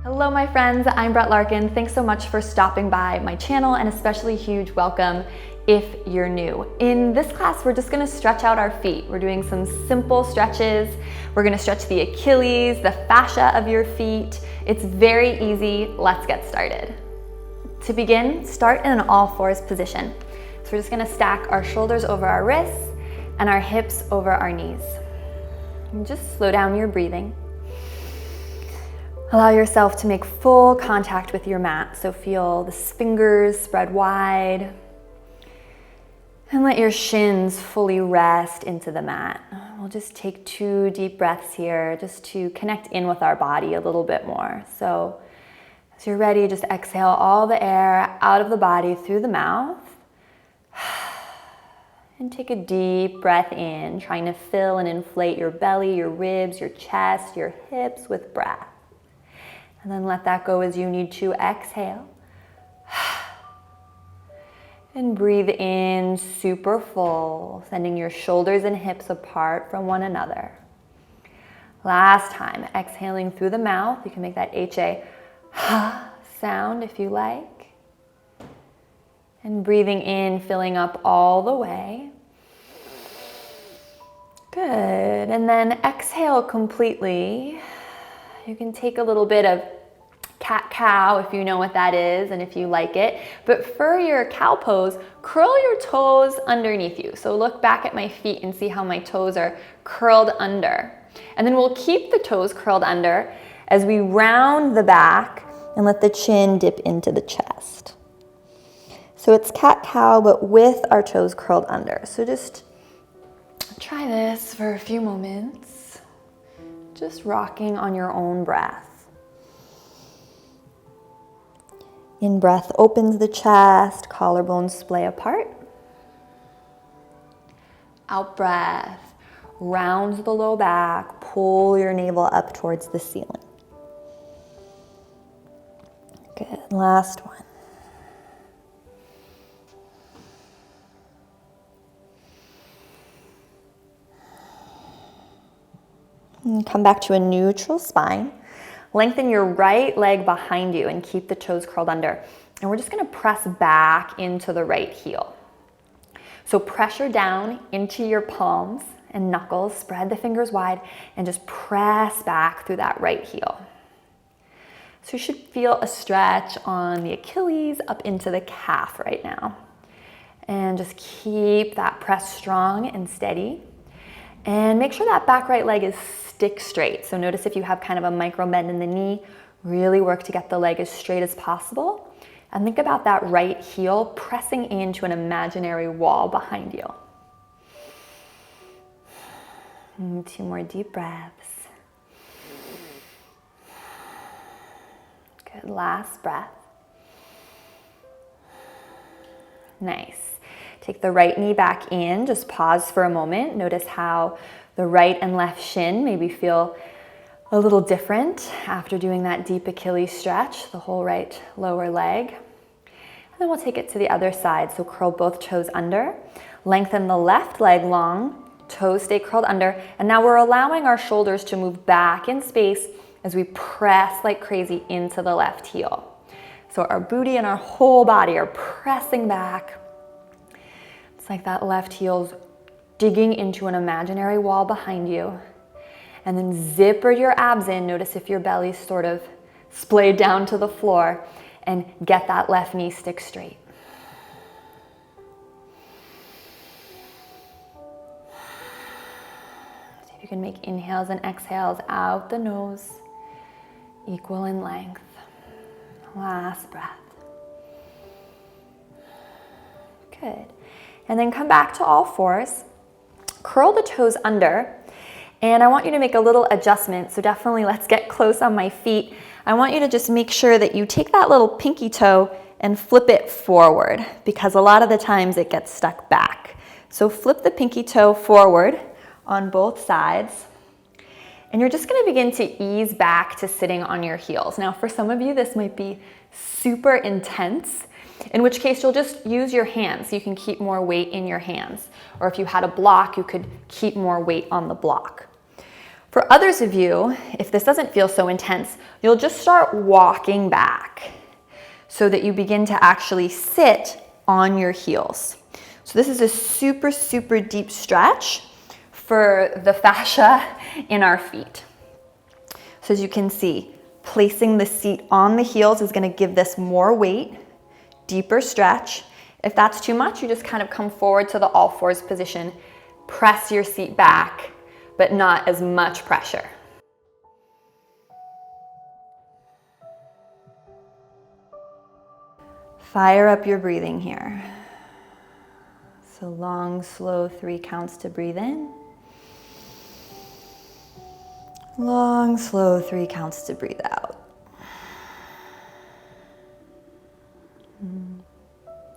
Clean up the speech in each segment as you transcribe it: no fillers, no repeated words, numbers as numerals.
Hello my friends, I'm Brett Larkin. Thanks so much for stopping by my channel, and especially huge welcome if you're new. In this class, we're just gonna stretch out our feet. We're doing some simple stretches. We're gonna stretch the Achilles, the fascia of your feet. It's very easy. Let's get started. To begin, start in an all fours position. So we're just gonna stack our shoulders over our wrists and our hips over our knees. And just slow down your breathing. Allow yourself to make full contact with your mat. So feel the fingers spread wide. And let your shins fully rest into the mat. We'll just take 2 deep breaths here just to connect in with our body a little bit more. So as you're ready, just exhale all the air out of the body through the mouth. And take a deep breath in, trying to fill and inflate your belly, your ribs, your chest, your hips with breath. And then let that go as you need to. Exhale. And breathe in super full, sending your shoulders and hips apart from one another. Last time, exhaling through the mouth. You can make that H-A sound if you like. And breathing in, filling up all the way. Good. And then exhale completely. You can take a little bit of cat-cow if you know what that is and if you like it. But for your cow pose, curl your toes underneath you. So look back at my feet and see how my toes are curled under. And then we'll keep the toes curled under as we round the back and let the chin dip into the chest. So it's cat-cow, but with our toes curled under. So just try this for a few moments. Just rocking on your own breath. In breath opens the chest, collarbones splay apart. Out breath, rounds the low back, pull your navel up towards the ceiling. Good, last one. And come back to a neutral spine. Lengthen your right leg behind you and keep the toes curled under. And we're just gonna press back into the right heel. So pressure down into your palms and knuckles, spread the fingers wide, and just press back through that right heel. So you should feel a stretch on the Achilles up into the calf right now. And just keep that press strong and steady. And make sure that back right leg is stick straight. So notice if you have kind of a micro bend in the knee, really work to get the leg as straight as possible. And think about that right heel pressing into an imaginary wall behind you. And 2 more deep breaths. Good, last breath. Nice. Take the right knee back in, just pause for a moment. Notice how the right and left shin maybe feel a little different after doing that deep Achilles stretch, the whole right lower leg. And then we'll take it to the other side. So curl both toes under, lengthen the left leg long, toes stay curled under, and now we're allowing our shoulders to move back in space as we press like crazy into the left heel. So our booty and our whole body are pressing back. It's like that left heel's digging into an imaginary wall behind you. And then zipper your abs in. Notice if your belly's sort of splayed down to the floor, and get that left knee stick straight. See if you can make inhales and exhales out the nose, equal in length. Last breath. Good. And then come back to all fours. Curl the toes under, and I want you to make a little adjustment. So definitely let's get close on my feet. I want you to just make sure that you take that little pinky toe and flip it forward, because a lot of the times it gets stuck back. So flip the pinky toe forward on both sides. And you're just gonna begin to ease back to sitting on your heels. Now for some of you, this might be super intense, in which case you'll just use your hands. You can keep more weight in your hands. Or if you had a block, you could keep more weight on the block. For others of you, if this doesn't feel so intense, you'll just start walking back so that you begin to actually sit on your heels. So this is a super, super deep stretch for the fascia in our feet. So as you can see, placing the seat on the heels is going to give this more weight, deeper stretch. If that's too much, you just kind of come forward to the all fours position, press your seat back, but not as much pressure. Fire up your breathing here. So long, slow 3 counts to breathe in. Long, slow 3 counts to breathe out.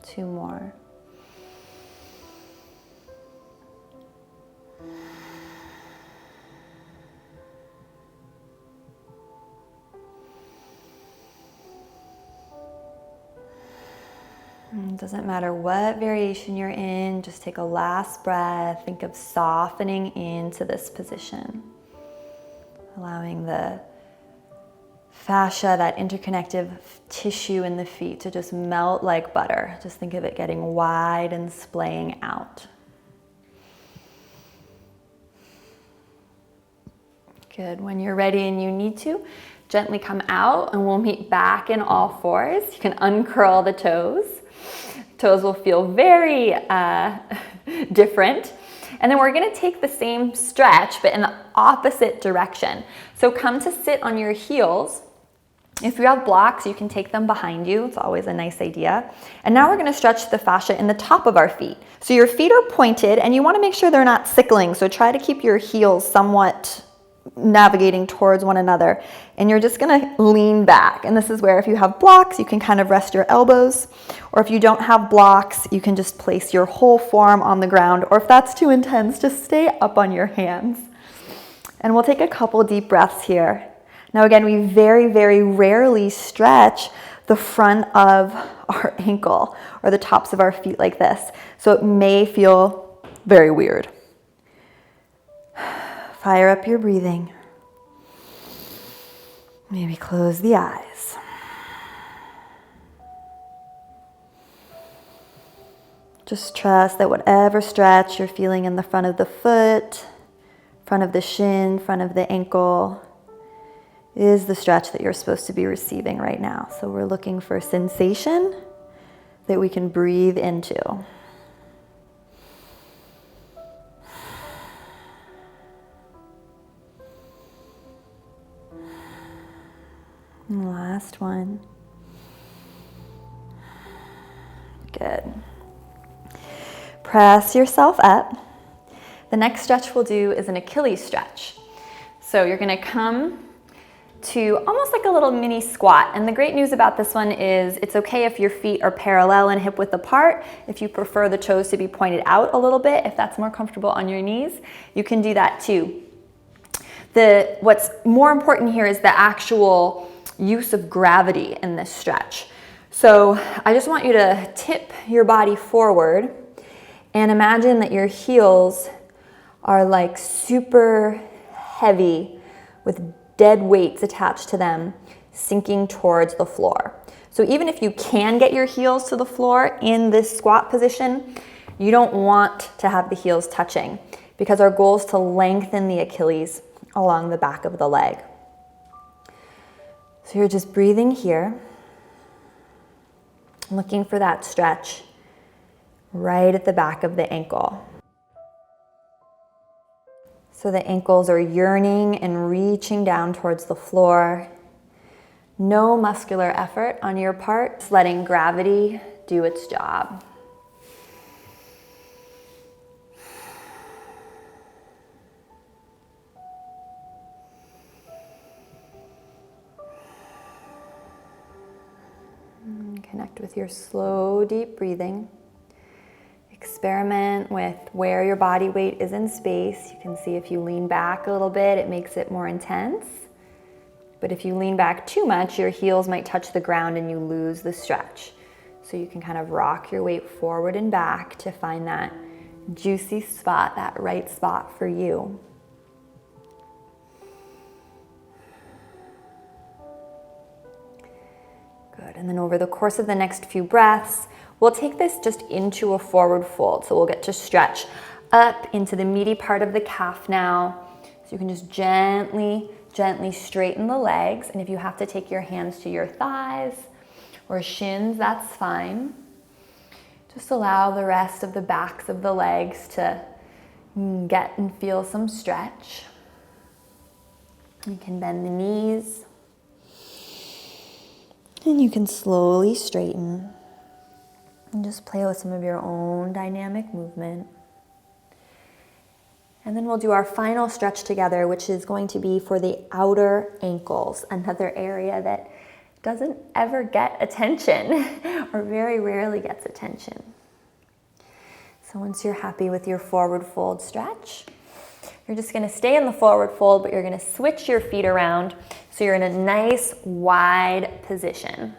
2 more. It doesn't matter what variation you're in, just take a last breath. Think of softening into this position. Allowing the fascia, that interconnective tissue in the feet, to just melt like butter. Just think of it getting wide and splaying out. Good. When you're ready and you need to, gently come out and we'll meet back in all fours. You can uncurl the toes. Toes will feel very different. And then we're gonna take the same stretch, but in the opposite direction. So come to sit on your heels. If you have blocks, you can take them behind you. It's always a nice idea. And now we're gonna stretch the fascia in the top of our feet. So your feet are pointed and you wanna make sure they're not sickling. So try to keep your heels somewhat navigating towards one another. And you're just gonna lean back. And this is where if you have blocks, you can kind of rest your elbows. Or if you don't have blocks, you can just place your whole form on the ground. Or if that's too intense, just stay up on your hands. And we'll take a couple deep breaths here. Now again, we very, very rarely stretch the front of our ankle or the tops of our feet like this. So it may feel very weird. Fire up your breathing. Maybe close the eyes. Just trust that whatever stretch you're feeling in the front of the foot, front of the shin, front of the ankle, is the stretch that you're supposed to be receiving right now. So we're looking for sensation that we can breathe into. And last one. Good. Press yourself up. The next stretch we'll do is an Achilles stretch. So you're gonna come to almost like a little mini squat. And the great news about this one is it's okay if your feet are parallel and hip width apart. If you prefer the toes to be pointed out a little bit, if that's more comfortable on your knees, you can do that too. What's more important here is the actual use of gravity in this stretch. So I just want you to tip your body forward and imagine that your heels are like super heavy with dead weights attached to them, sinking towards the floor. So even if you can get your heels to the floor in this squat position, you don't want to have the heels touching because our goal is to lengthen the Achilles along the back of the leg. So you're just breathing here, looking for that stretch right at the back of the ankle. So the ankles are yearning and reaching down towards the floor. No muscular effort on your part, just letting gravity do its job. Connect with your slow, deep breathing. Experiment with where your body weight is in space. You can see if you lean back a little bit, it makes it more intense. But if you lean back too much, your heels might touch the ground and you lose the stretch. So you can kind of rock your weight forward and back to find that juicy spot, that right spot for you. Good, and then over the course of the next few breaths, we'll take this just into a forward fold. So we'll get to stretch up into the meaty part of the calf now. So you can just gently, gently straighten the legs. And if you have to take your hands to your thighs or shins, that's fine. Just allow the rest of the backs of the legs to get and feel some stretch. You can bend the knees. And you can slowly straighten. And just play with some of your own dynamic movement. And then we'll do our final stretch together, which is going to be for the outer ankles, another area that doesn't ever get attention or very rarely gets attention. So once you're happy with your forward fold stretch, you're just going to stay in the forward fold, but you're going to switch your feet around so you're in a nice wide position.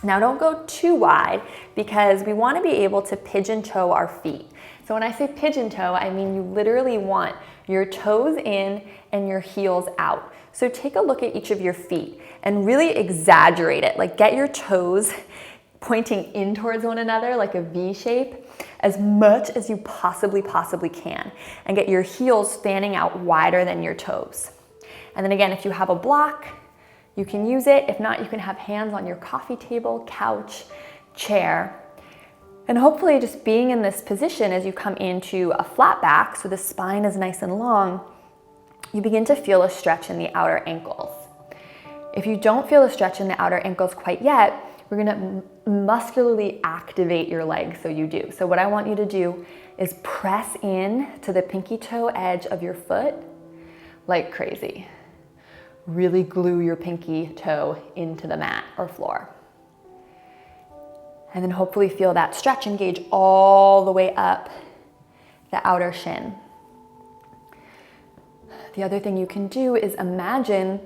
Now don't go too wide because we want to be able to pigeon toe our feet. So when I say pigeon toe, I mean you literally want your toes in and your heels out. So take a look at each of your feet and really exaggerate it. Like get your toes pointing in towards one another like a V shape as much as you possibly can. And get your heels fanning out wider than your toes. And then again, if you have a block, you can use it. If not, you can have hands on your coffee table, couch, chair. And hopefully just being in this position as you come into a flat back, so the spine is nice and long, you begin to feel a stretch in the outer ankles. If you don't feel a stretch in the outer ankles quite yet, we're gonna muscularly activate your legs so you do. So what I want you to do is press in to the pinky toe edge of your foot like crazy. Really glue your pinky toe into the mat or floor. And then hopefully feel that stretch engage all the way up the outer shin. The other thing you can do is imagine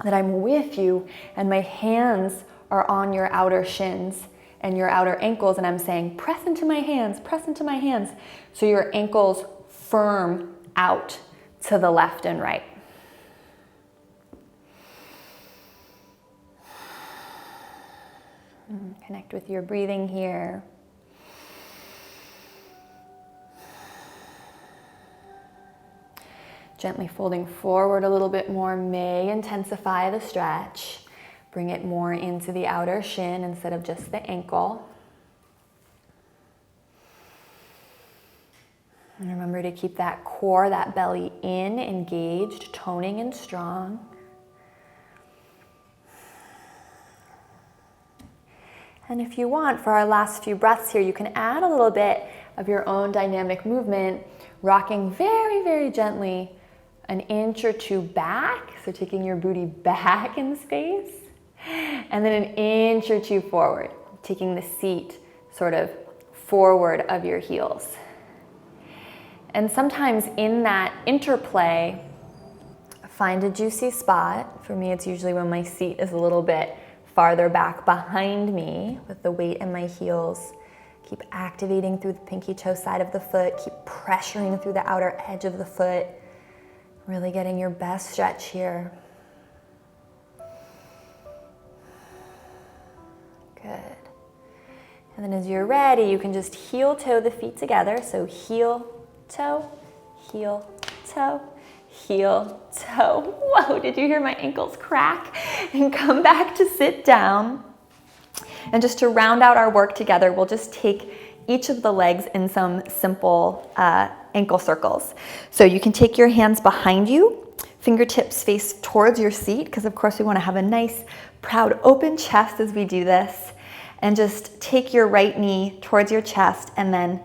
that I'm with you and my hands are on your outer shins and your outer ankles, and I'm saying, press into my hands, press into my hands. So your ankles firm out to the left and right. Connect with your breathing here. Gently folding forward a little bit more may intensify the stretch. Bring it more into the outer shin instead of just the ankle. And remember to keep that core, that belly in, engaged, toning and strong. And if you want, for our last few breaths here, you can add a little bit of your own dynamic movement, rocking very, very gently an inch or two back, so taking your booty back in space, and then an inch or two forward, taking the seat sort of forward of your heels. And sometimes in that interplay, find a juicy spot. For me, it's usually when my seat is a little bit farther back behind me with the weight in my heels. Keep activating through the pinky toe side of the foot. Keep pressuring through the outer edge of the foot. Really getting your best stretch here. Good. And then as you're ready, you can just heel toe the feet together. So heel, toe, heel, toe, heel, toe. Whoa, did you hear my ankles crack? And come back to sit down. And just to round out our work together, we'll just take each of the legs in some simple ankle circles. So you can take your hands behind you, fingertips face towards your seat, because of course we want to have a nice, proud, open chest as we do this. And just take your right knee towards your chest and then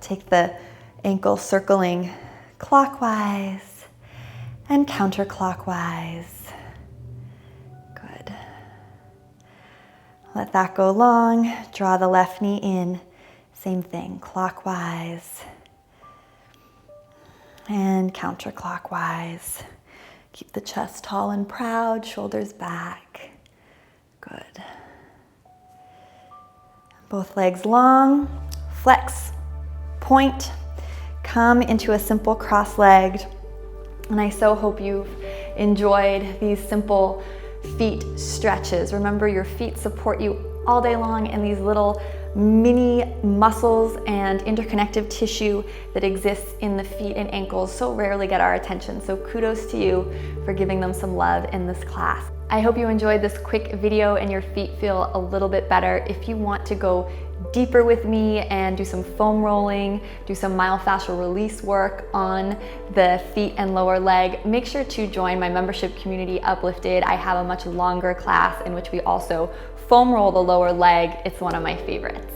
take the ankle circling clockwise and counterclockwise. Good. Let that go long. Draw the left knee in. Same thing, clockwise and counterclockwise. Keep the chest tall and proud, shoulders back. Good. Both legs long, flex, point, come into a simple cross-legged. And I so hope you've enjoyed these simple feet stretches. Remember, your feet support you all day long, and these little mini muscles and interconnective tissue that exists in the feet and ankles so rarely get our attention. So kudos to you for giving them some love in this class. I hope you enjoyed this quick video and your feet feel a little bit better. If you want to go deeper with me and do some foam rolling, do some myofascial release work on the feet and lower leg, make sure to join my membership community, Uplifted. I have a much longer class in which we also foam roll the lower leg. It's one of my favorites.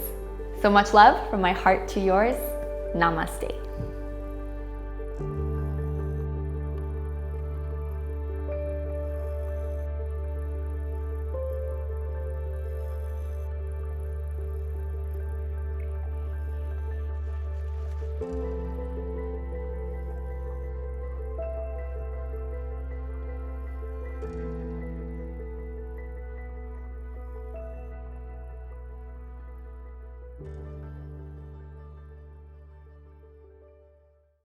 So much love from my heart to yours. Namaste.